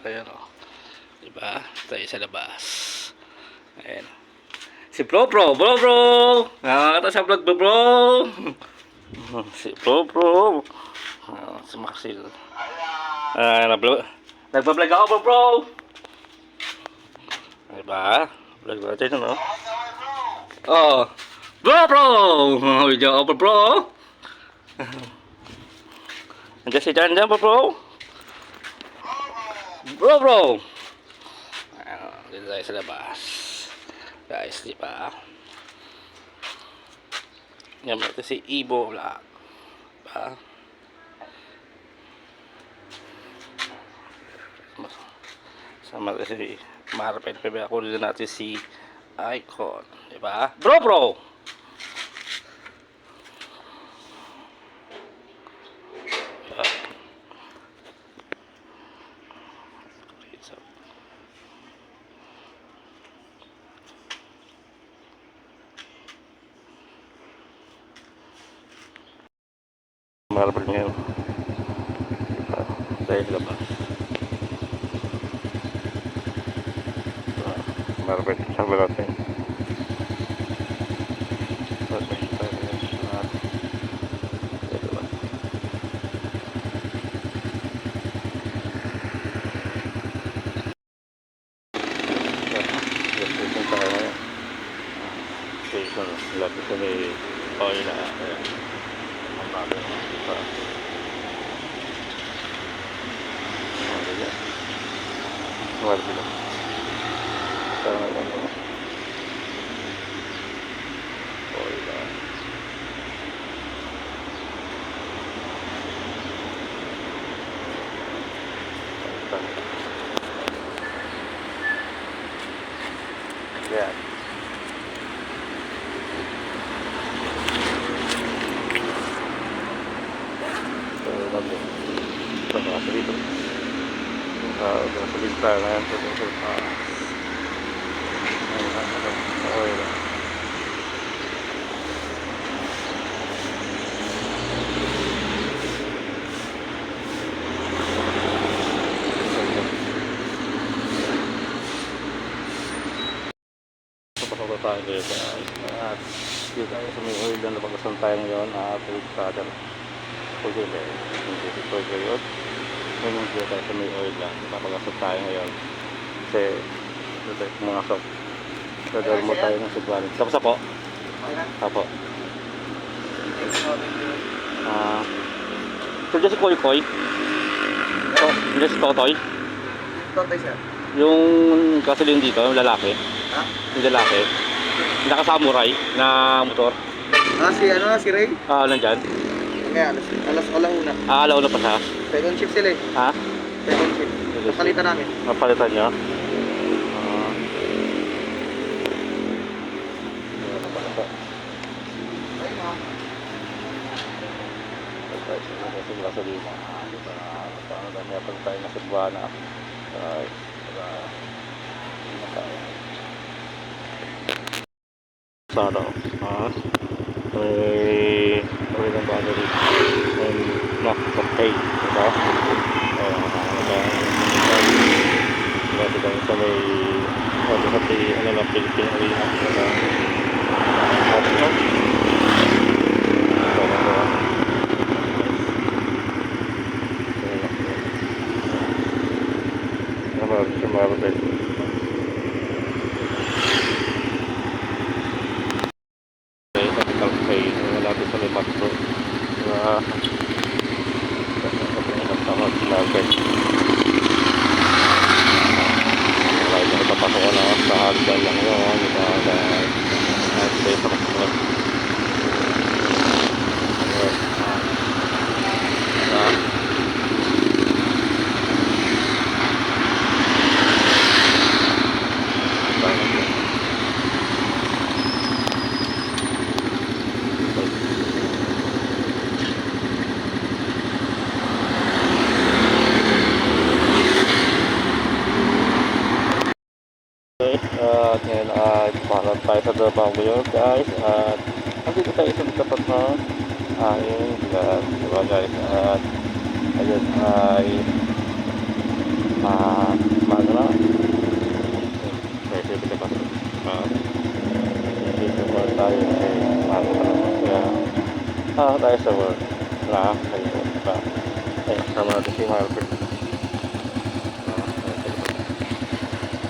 Ayan o. Diba? Tayo sa labas. Ayan. Si Pro. Nakakata sa vlog bro. Si Pro. Si Maxil. Nagpa-vlog ako bro. Diba? Vlog natin ano. Oh. Bro. Video ako bro. Andiyan si Dan bro. Bro. Dito tayo sa labas. Guys, di ba? Yan mo ito si Ibo Vlog. Diba? Sama ito si Marpet. Pwede ako rin natin si Icon. Diba? Bro. Marble ngayon. Dahil labas. Marble. Sabi natin. Station. Lapit sa may oil na. Ang bago pa. Marble lang. Sana ano. Oil na. Yan. Sa dito. Sa lista na yan. Okay lang. Pasok tayo dito. Dito tayo sa may oil na napagasan tayo ngayon. Tuwid brother. Pwede ba? Hindi ito yun. Ngayon dito tayo sa may oil lang. Napagasan tayo ngayon. Kasi dito tayo mga sok. Dadal mo tayo ng Cebuano. Tapos po? Apo. So dyan si Koy. Dyan si Totoy. Totoy sir. Yung gasoline dito, yung lalaki. Ha? Yung lalaki. Naka-samurai na motor. Si Ray? Nandyan. Kaya alas alauna. Alauna pa siya. Second shift sila eh. Ha? Second shift. Napalitan namin. Napalitan nyo? Gasolina. Meron tayo na Cebuana. Sana may ng battery and knock sa pay, diba? Dati tayo sa may ano na Philippine Arena, Marvel. Natin sa limat ko na tama natin wala na ipapasok na sa hagdan lang yun at sa ito at ngayon ay pumahanap tayo sa trabaho ngayon guys at nandito tayo sa tapat na aking diba guys at ayun ay Umaga na. Kaya sige ka pa. Dito pa tayo kasi umaga pa naman. Kaya tayo sa work. Ayun pa. Sama natin si Margaret.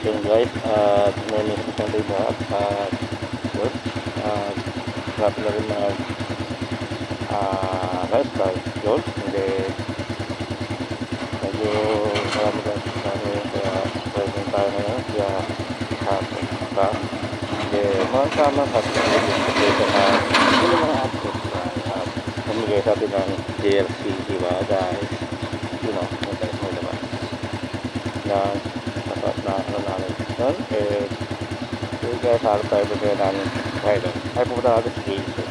Yun guys, at may isang day na at yun, grabe na rin mga lifestyle yun, hindi medyo marami guys kaya present tayo ngayon kaya hapon pa hindi mga tama at dito na yung mga updates na pamigay sa atin ng JLC diba guys, you know yung guys mo diba na ano namin yun yun guys, harap tayo bigay namin ngayon ay pupunta natin sa Jason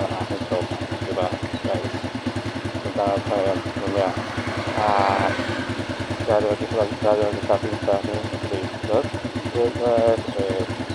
ang aking shop diba guys, punta natin tayo mamaya gagawin natin sa ating Jason yun guys